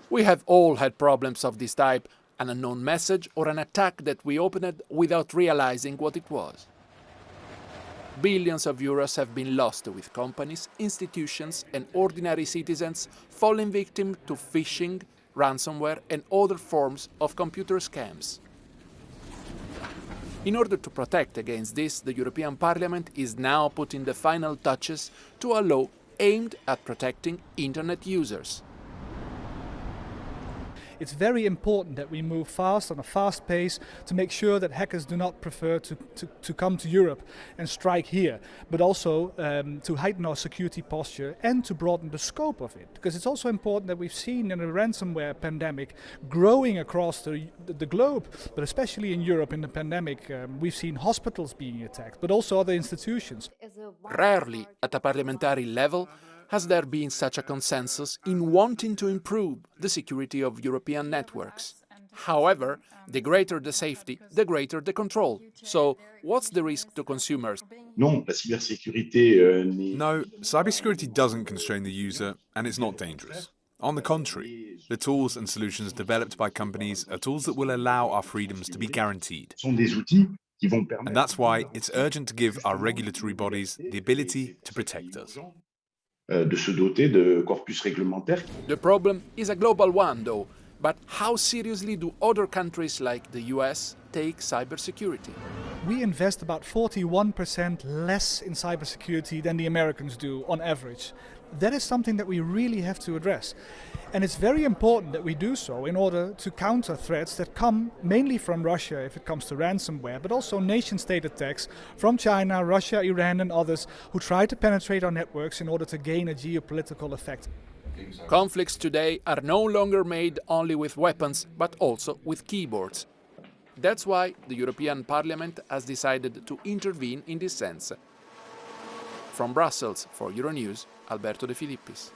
We have all had problems of this type, an unknown message or an attack that we opened without realizing what it was. Billions of euros have been lost with companies, institutions and ordinary citizens falling victim to phishing, ransomware and other forms of computer scams. In order to protect against this, the European Parliament is now putting the final touches to a law aimed at protecting Internet users. It's very important that we move fast, on a fast pace, to make sure that hackers do not prefer to come to Europe and strike here, but also to heighten our security posture and to broaden the scope of it. Because it's also important that we've seen in a ransomware pandemic growing across the globe, but especially in Europe in the pandemic, we've seen hospitals being attacked, but also other institutions. Rarely at a parliamentary level has there been such a consensus in wanting to improve the security of European networks. However, the greater the safety, the greater the control. So, what's the risk to consumers? Non, la cybersécurité No, cybersecurity doesn't constrain the user, and it's not dangerous. On the contrary, the tools and solutions developed by companies are tools that will allow our freedoms to be guaranteed. sont des outils qui vont permettre. And that's why it's urgent to give our regulatory bodies the ability to protect us. De se doter de corpus réglementaires. The problem is a global one, though. But how seriously do other countries like the US take cybersecurity? We invest about 41% less in cybersecurity than the Americans do on average. That is something that we really have to address. And it's very important that we do so in order to counter threats that come mainly from Russia if it comes to ransomware, but also nation-state attacks from China, Russia, Iran and others who try to penetrate our networks in order to gain a geopolitical effect. Conflicts today are no longer made only with weapons, but also with keyboards. That's why the European Parliament has decided to intervene in this sense. From Brussels, for Euronews, Alberto De Filippis.